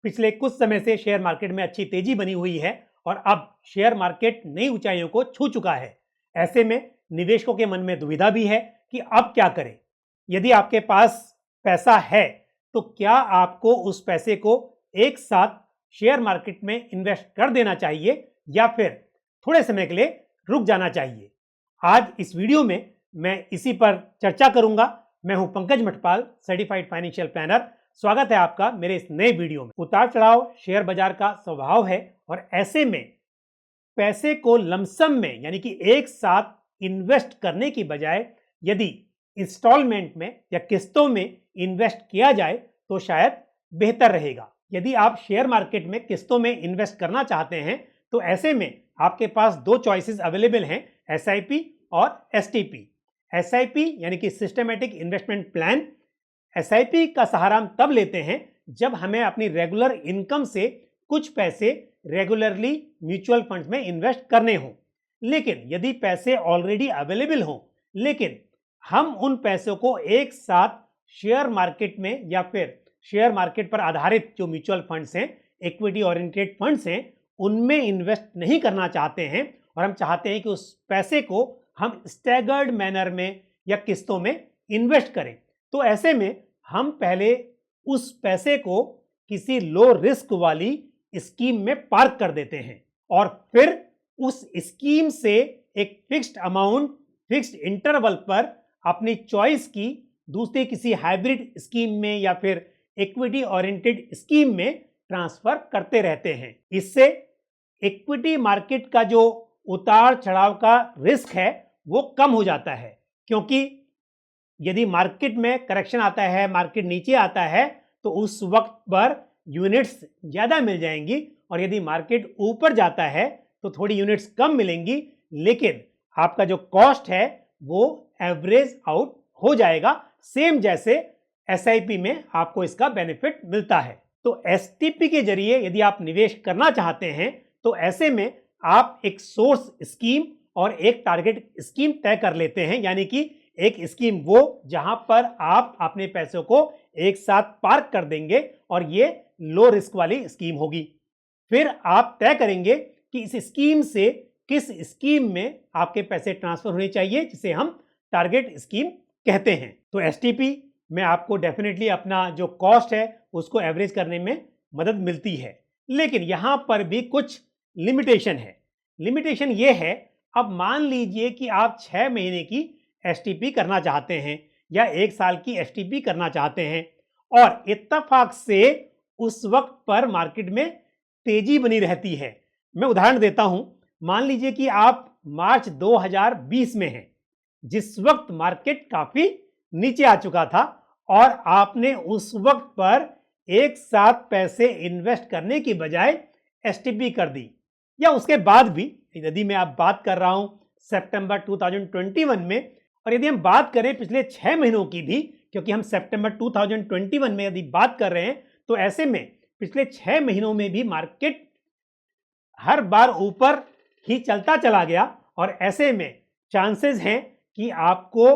पिछले कुछ समय से शेयर मार्केट में अच्छी तेजी बनी हुई है और अब शेयर मार्केट नई ऊंचाइयों को छू चुका है। ऐसे में निवेशकों के मन में दुविधा भी है कि अब क्या करें। यदि आपके पास पैसा है तो क्या आपको उस पैसे को एक साथ शेयर मार्केट में इन्वेस्ट कर देना चाहिए या फिर थोड़े समय के लिए रुक जाना चाहिए। आज इस वीडियो में मैं इसी पर चर्चा करूंगा। मैं हूं Pankaj Mathpal, certified financial planner. स्वागत है आपका मेरे इस नए वीडियो में। उतार चढ़ाव शेयर बाजार का स्वभाव है और ऐसे में पैसे को लमसम में यानी कि एक साथ इन्वेस्ट करने की बजाय यदि इंस्टॉलमेंट में या किस्तों में इन्वेस्ट किया जाए तो शायद बेहतर रहेगा। यदि आप शेयर मार्केट में किस्तों में इन्वेस्ट करना चाहते हैं तो ऐसे में आपके पास दो चॉइसेस अवेलेबल हैं, एसआईपी और एसटीपी। एसआईपी यानी कि सिस्टमैटिक इन्वेस्टमेंट प्लान। एसआईपी का सहारा हम तब लेते हैं जब हमें अपनी रेगुलर इनकम से कुछ पैसे रेगुलरली म्यूचुअल फंड्स में इन्वेस्ट करने हों। लेकिन यदि पैसे ऑलरेडी अवेलेबल हों लेकिन हम उन पैसों को एक साथ शेयर मार्केट में या फिर शेयर मार्केट पर आधारित जो म्यूचुअल फंड्स हैं, इक्विटी ओरिएंटेड फंड्स हैं, उनमें इन्वेस्ट नहीं करना चाहते हैं और हम चाहते हैं कि उस पैसे को हम स्टैगर्ड मैनर में या किस्तों में इन्वेस्ट करें, तो ऐसे में हम पहले उस पैसे को किसी लो रिस्क वाली स्कीम में पार्क कर देते हैं और फिर उस स्कीम से एक फिक्स्ड अमाउंट फिक्स्ड इंटरवल पर अपनी चॉइस की दूसरी किसी हाइब्रिड स्कीम में या फिर इक्विटी ओरिएंटेड स्कीम में ट्रांसफर करते रहते हैं। इससे इक्विटी मार्केट का जो उतार चढ़ाव का रिस्क है वो कम हो जाता है, क्योंकि यदि मार्केट में करेक्शन आता है, मार्केट नीचे आता है तो उस वक्त पर यूनिट्स ज्यादा मिल जाएंगी और यदि मार्केट ऊपर जाता है तो थोड़ी यूनिट्स कम मिलेंगी, लेकिन आपका जो कॉस्ट है वो एवरेज आउट हो जाएगा, सेम जैसे एसआईपी में आपको इसका बेनिफिट मिलता है। तो एसटीपी के जरिए यदि आप निवेश करना चाहते हैं तो ऐसे में आप एक सोर्स स्कीम और एक टारगेट स्कीम तय कर लेते हैं, यानी कि एक स्कीम वो जहां पर आप अपने पैसों को एक साथ पार्क कर देंगे और ये लो रिस्क वाली स्कीम होगी। फिर आप तय करेंगे कि इस स्कीम से किस स्कीम में आपके पैसे ट्रांसफर होने चाहिए, जिसे हम टारगेट स्कीम कहते हैं। तो एसटीपी में आपको डेफिनेटली अपना जो कॉस्ट है उसको एवरेज करने में मदद मिलती है, लेकिन यहां पर भी कुछ लिमिटेशन है। लिमिटेशन ये है, अब मान लीजिए कि आप 6 महीने की एसटीपी करना चाहते हैं या 1 साल की एसटीपी करना चाहते हैं और इत्तेफाक से उस वक्त पर मार्केट में तेजी बनी रहती है। मैं उदाहरण देता हूं, मान लीजिए कि आप मार्च 2020 में हैं, जिस वक्त मार्केट काफी नीचे आ चुका था और आपने उस वक्त पर एक साथ पैसे इन्वेस्ट करने की बजाय एसटीपी कर दी, या उसके बाद भी यदि मैं आप बात कर रहा हूं सितंबर 2021 में, और यदि हम बात करें पिछले 6 महीनों की भी, क्योंकि हम सितंबर 2021 में यदि बात कर रहे हैं तो ऐसे में पिछले 6 महीनों में भी मार्केट हर बार ऊपर ही चलता चला गया और ऐसे में चांसेस हैं कि आपको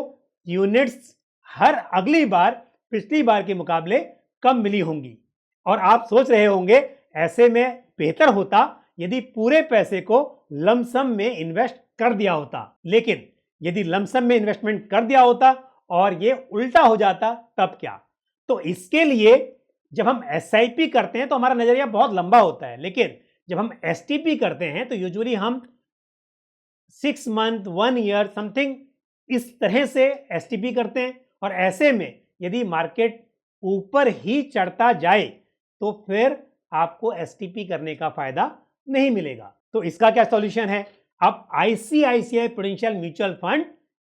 यूनिट्स हर अगली बार पिछली बार के मुकाबले कम मिली होंगी और आप सोच रहे होंगे ऐसे में बेहतर होता यदि पूरे पैसे को लमसम में इन्वेस्ट कर दिया होता। लेकिन यदि लमसम में इन्वेस्टमेंट कर दिया होता और ये उल्टा हो जाता तब क्या? तो इसके लिए जब हम एसआईपी करते हैं तो हमारा नजरिया बहुत लंबा होता है, लेकिन जब हम एसटीपी करते हैं तो यूजुअली हम 6 मंथ 1 ईयर समथिंग इस तरह से एसटीपी करते हैं और ऐसे में यदि मार्केट ऊपर ही चढ़ता जाए तो फिर आपको एसटीपी करने का फायदा नहीं मिलेगा। तो इसका क्या सॉल्यूशन है? अब आईसीआईसीआई प्रूडेंशियल म्यूचुअल फंड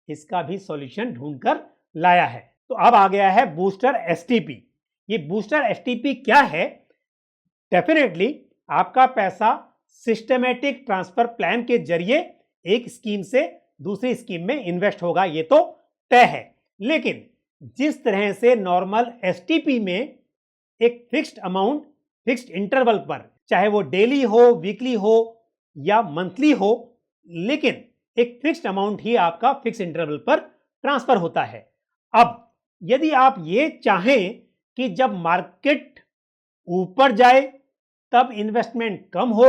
इसका भी सॉल्यूशन ढूंढकर लाया है। तो अब आ गया है बूस्टर एसटीपी। ये बूस्टर एसटीपी क्या है? डेफिनेटली आपका पैसा सिस्टमैटिक ट्रांसफर प्लान के जरिए एक स्कीम से दूसरी स्कीम में इन्वेस्ट होगा, ये तो तय है। लेकिन जिस तरह से नॉर्मल एसटीपी में एक फिक्स्ड अमाउंट फिक्स्ड इंटरवल पर, चाहे वो डेली हो, वीकली हो या मंथली हो, लेकिन एक फिक्स्ड अमाउंट ही आपका फिक्स इंटरवल पर ट्रांसफर होता है। अब यदि आप ये चाहें कि जब मार्केट ऊपर जाए तब इन्वेस्टमेंट कम हो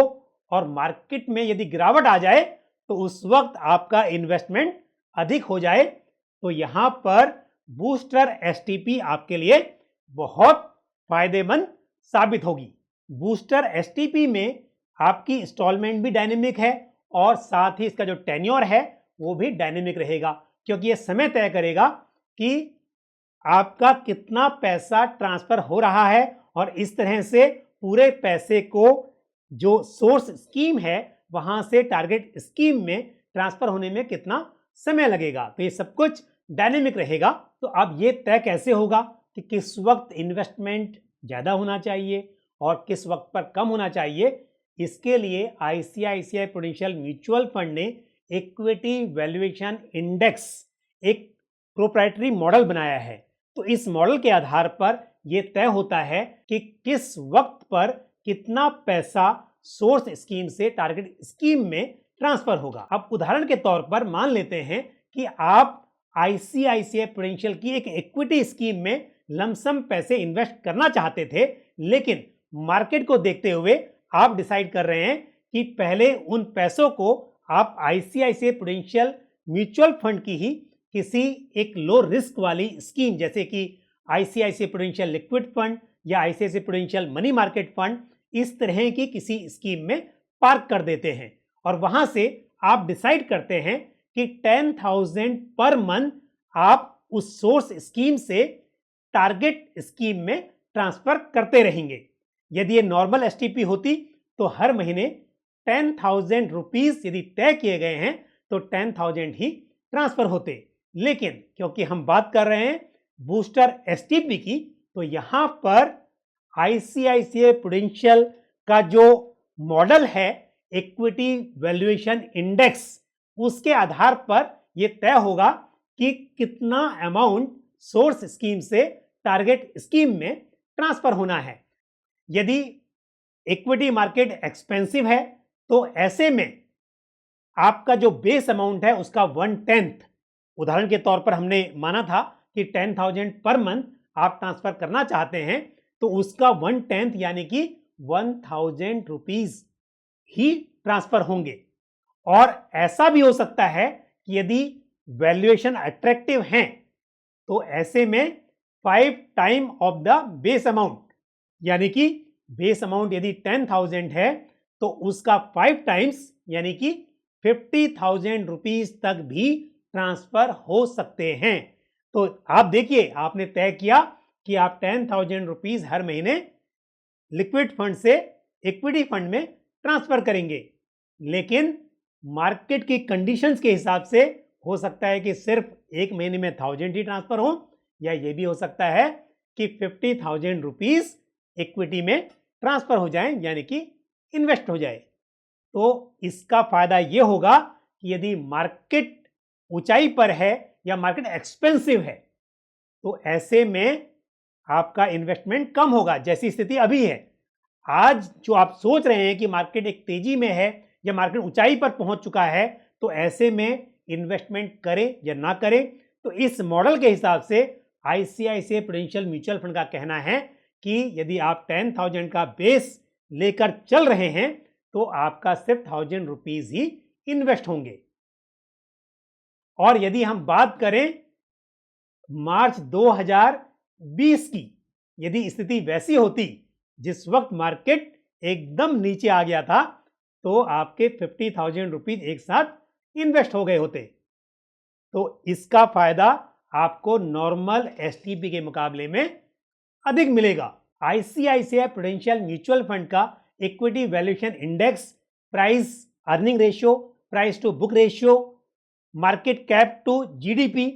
और मार्केट में यदि गिरावट आ जाए तो उस वक्त आपका इन्वेस्टमेंट अधिक हो जाए, तो यहां पर बूस्टर एसटीपी आपके लिए बहुत फायदेमंद साबित होगी। बूस्टर एसटीपी में आपकी इंस्टॉलमेंट भी डायनेमिक है और साथ ही इसका जो टेन्योर है वो भी डायनेमिक रहेगा, क्योंकि ये समय तय करेगा कि आपका कितना पैसा ट्रांसफर हो रहा है और इस तरह से पूरे पैसे को जो सोर्स स्कीम है वहां से टारगेट स्कीम में ट्रांसफर होने में कितना समय लगेगा। तो ये सब कुछ डायनेमिक रहेगा। तो अब ये तय कैसे होगा कि किस वक्त इन्वेस्टमेंट ज्यादा होना चाहिए और किस वक्त पर कम होना चाहिए? इसके लिए आईसीआईसीआई प्रूडेंशियल म्यूचुअल फंड ने इक्विटी वैल्यूएशन इंडेक्स एक प्रोप्राइटरी मॉडल बनाया है। तो इस मॉडल के आधार पर यह तय होता है कि किस वक्त पर कितना पैसा सोर्स स्कीम से टारगेट स्कीम में ट्रांसफर होगा। अब उदाहरण के तौर पर मान लेते हैं कि आप आईसीआईसीआई प्रूडेंशियल की एक इक्विटी स्कीम में लमसम पैसे इन्वेस्ट करना चाहते थे, लेकिन मार्केट को देखते हुए आप डिसाइड कर रहे हैं कि पहले उन पैसों को आप आईसीआईसीआई प्रूडेंशियल म्यूचुअल फंड की ही किसी एक लो रिस्क वाली स्कीम जैसे कि आईसीआईसीआई प्रूडेंशियल लिक्विड फंड या ICICI prudential money market fund, इस तरह की किसी स्कीम में पार्क कर देते हैं और वहां से आप डिसाइड करते हैं कि 10,000 पर मंथ आप उस सोर्स स्कीम से टारगेट स्कीम में ट्रांसफर करते रहेंगे। यदि ये नॉर्मल एसटीपी होती तो हर महीने 10,000 रुपीज यदि तय किए गए हैं तो 10,000 ही ट्रांसफर होते, लेकिन क्योंकि हम बात कर रहे हैं बूस्टर एसटीपी की, तो यहां पर आईसीआईसीआई प्रूडेंशियल का जो मॉडल है इक्विटी वैल्यूएशन इंडेक्स, उसके आधार पर यह तय होगा कि कितना अमाउंट सोर्स स्कीम से टारगेट स्कीम में ट्रांसफर होना है। यदि इक्विटी मार्केट एक्सपेंसिव है तो ऐसे में आपका जो बेस अमाउंट है उसका 1/10, उदाहरण के तौर पर हमने माना था कि 10,000 पर मंथ आप ट्रांसफर करना चाहते हैं, तो उसका 1/10 यानी कि 1,000 रुपीज ही ट्रांसफर होंगे। और ऐसा भी हो सकता है कि यदि वैल्यूएशन अट्रैक्टिव हैं तो ऐसे में 5 time of the base amount, यानी कि बेस अमाउंट यदि 10,000 है तो उसका 5 टाइम्स यानी कि 50,000 रुपीज तक भी ट्रांसफर हो सकते हैं। तो आप देखिए, आपने तय किया कि आप 10,000 रुपीज हर महीने लिक्विड फंड से इक्विटी फंड में ट्रांसफर करेंगे, लेकिन मार्केट की कंडीशंस के हिसाब से हो सकता है कि सिर्फ एक महीने में 1,000 ही ट्रांसफर हो, या यह भी हो सकता है कि 50,000 रुपीज इक्विटी में ट्रांसफर हो जाएं, यानी कि इन्वेस्ट हो जाए। तो इसका फायदा यह होगा कि यदि मार्केट ऊंचाई पर है या मार्केट एक्सपेंसिव है तो ऐसे में आपका इन्वेस्टमेंट कम होगा, जैसी स्थिति अभी है। आज जो आप सोच रहे हैं कि मार्केट एक तेजी में है या मार्केट ऊंचाई पर पहुंच चुका है, तो ऐसे में इन्वेस्टमेंट करें या ना करें। तो इस मॉडल के हिसाब से आईसीआईसीआई प्रूडेंशियल म्यूचुअल फंड का कहना है कि यदि आप 10,000 का बेस लेकर चल रहे हैं तो आपका सिर्फ 1,000 रुपीज ही इन्वेस्ट होंगे। और यदि हम बात करें मार्च 2020 की, यदि स्थिति वैसी होती जिस वक्त मार्केट एकदम नीचे आ गया था, तो आपके 50,000 रुपीज एक साथ इन्वेस्ट हो गए होते। तो इसका फायदा आपको नॉर्मल एसटीपी के मुकाबले में अधिक मिलेगा। आईसीआईसीआई प्रूडेंशियल म्यूचुअल फंड का equity valuation index price earning ratio, price to book ratio, market cap to GDP,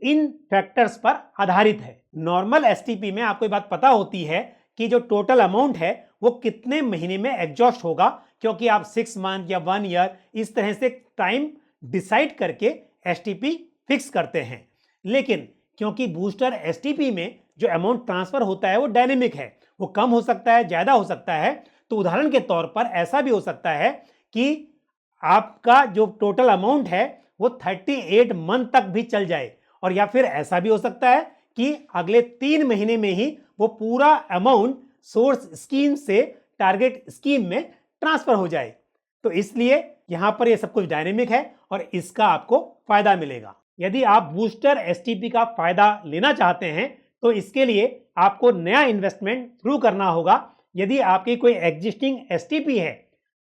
इन फैक्टर्स पर आधारित है। नॉर्मल एसटीपी में आपको ये बात पता होती है कि जो टोटल अमाउंट है वो कितने महीने में एग्जॉस्ट होगा, क्योंकि आप 6 मंथ या 1 ईयर इस तरह से टाइम डिसाइड करके एसटीपी फिक्स करते हैं। लेकिन क्योंकि बूस्टर एसटीपी में जो अमाउंट ट्रांसफर होता है वो डायनेमिक है, वो कम हो सकता है, ज्यादा हो सकता है। तो उदाहरण के तौर पर ऐसा भी हो सकता है कि आपका जो टोटल अमाउंट है वो 38 मंथ तक भी चल जाए, और या फिर ऐसा भी हो सकता है कि अगले 3 महीने में ही वो पूरा अमाउंट सोर्स स्कीम से टारगेट स्कीम में ट्रांसफर हो जाए। तो इसलिए यहां पर यह सब कुछ डायनेमिक है और इसका आपको फायदा मिलेगा। यदि आप बूस्टर एसटीपी का फायदा लेना चाहते हैं तो इसके लिए आपको नया इन्वेस्टमेंट थ्रू करना होगा। यदि आपकी कोई एग्जिस्टिंग एसटीपी है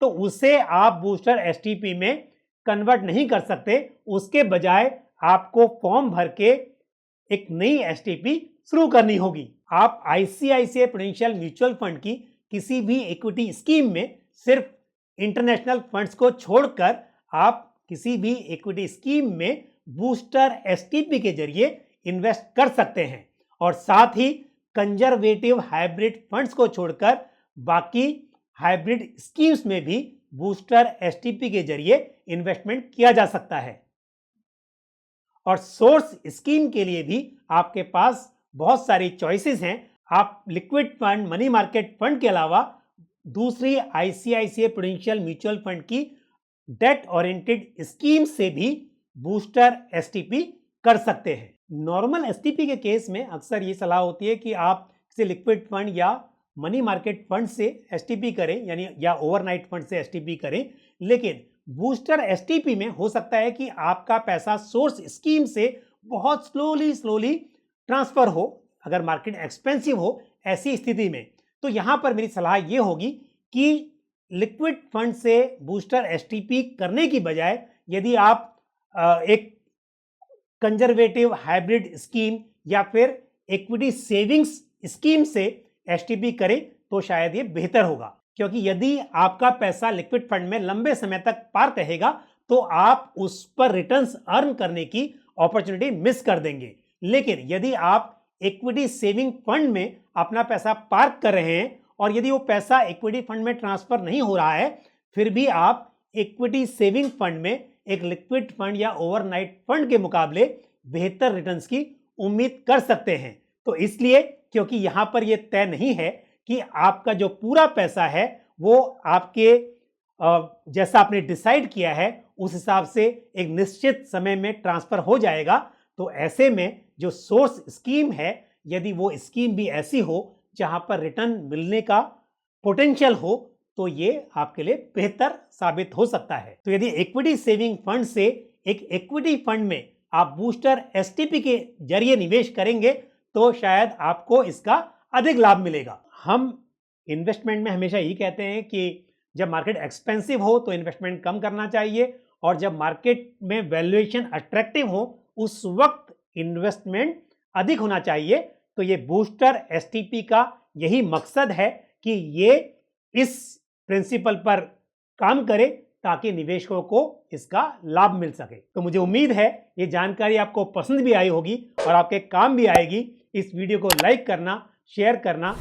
तो उसे आप बूस्टर एसटीपी में कन्वर्ट नहीं कर सकते, उसके बजाय आपको फॉर्म भर के एक नई एसटीपी शुरू करनी होगी। आप आईसीआईसीआई प्रूडेंशियल म्यूचुअल फंड की किसी भी इक्विटी स्कीम में सिर्फ इंटरनेशनल फंड्स को छोड़कर आप किसी भी इक्विटी स्कीम में बूस्टर एसटीपी के जरिए इन्वेस्ट कर सकते हैं और साथ ही कंजर्वेटिव हाइब्रिड फंड्स को छोड़कर बाकी हाइब्रिड स्कीम्स में भी बूस्टर एसटीपी के जरिए इन्वेस्टमेंट किया जा सकता है। और सोर्स स्कीम के लिए भी आपके पास बहुत सारी चॉइसेस हैं। आप liquid fund, money market fund के अलावा दूसरी आईसीआईसीआई प्रूडेंशियल म्यूचुअल फंड की डेट ओरिएंटेड स्कीम से भी बूस्टर एसटीपी कर सकते हैं। नॉर्मल एसटीपी के केस में अक्सर ये सलाह होती है कि आप किसी लिक्विड फंड या मनी मार्केट फंड से एसटीपी करें, यानी या ओवरनाइट फंड से एसटीपी करें। लेकिन बूस्टर एसटीपी में हो सकता है कि आपका पैसा सोर्स स्कीम से बहुत स्लोली ट्रांसफर हो, अगर मार्केट एक्सपेंसिव हो। ऐसी स्थिति में तो यहां पर मेरी सलाह ये होगी कि लिक्विड फंड से बूस्टर एसटीपी करने की बजाय यदि आप एक कंजर्वेटिव हाइब्रिड स्कीम या फिर इक्विटी सेविंग्स स्कीम से एसटीपी करें तो शायद ये बेहतर होगा। क्योंकि यदि आपका पैसा लिक्विड फंड में लंबे समय तक पार्क रहेगा तो आप उस पर रिटर्न्स अर्न करने की अपॉर्चुनिटी मिस कर देंगे। लेकिन यदि आप इक्विटी सेविंग फंड में अपना पैसा पार्क कर रहे हैं और यदि वो पैसा इक्विटी फंड में ट्रांसफर नहीं हो रहा है, फिर भी आप इक्विटी सेविंग फंड में एक लिक्विड फंड या ओवरनाइट फंड के मुकाबले बेहतर रिटर्न्स की उम्मीद कर सकते हैं। तो इसलिए क्योंकि यहां पर यह तय नहीं है कि आपका जो पूरा पैसा है वो आपके जैसा आपने डिसाइड किया है उस हिसाब से एक निश्चित समय में ट्रांसफर हो जाएगा, तो ऐसे में जो सोर्स स्कीम है, यदि वो स्कीम भी ऐसी हो जहां पर रिटर्न मिलने का पोटेंशियल हो, तो ये आपके लिए बेहतर साबित हो सकता है। तो यदि इक्विटी सेविंग फंड से एक इक्विटी फंड में आप बूस्टर एसटीपी के जरिए निवेश करेंगे तो शायद आपको इसका अधिक लाभ मिलेगा। हम इन्वेस्टमेंट में हमेशा यही कहते हैं कि जब मार्केट एक्सपेंसिव हो तो इन्वेस्टमेंट कम करना चाहिए और जब मार्केट में वैल्यूएशन अट्रैक्टिव हो उस वक्त इन्वेस्टमेंट अधिक होना चाहिए। तो ये बूस्टर एसटीपी का यही मकसद है कि ये इस प्रिंसिपल पर काम करे ताकि निवेशकों को इसका लाभ मिल सके। तो मुझे उम्मीद है ये जानकारी आपको पसंद भी आई होगी और आपके काम भी आएगी। इस वीडियो को लाइक करना, शेयर करना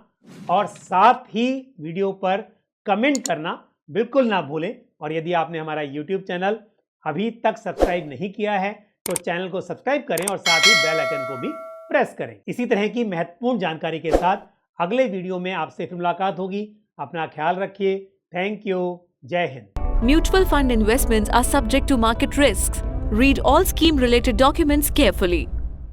और साथ ही वीडियो पर कमेंट करना बिल्कुल ना भूलें। और यदि आपने हमारा YouTube चैनल अभी तक सब्सक्राइब नहीं किया है तो चैनल को सब्सक्राइब करें और साथ ही बेल आइकन को भी प्रेस करें। इसी तरह की महत्वपूर्ण जानकारी के साथ अगले वीडियो में आपसे फिर मुलाकात होगी। अपना ख्याल रखिए। Thank you. जय Hind. Mutual fund investments are subject to market risks. Read all scheme related documents carefully.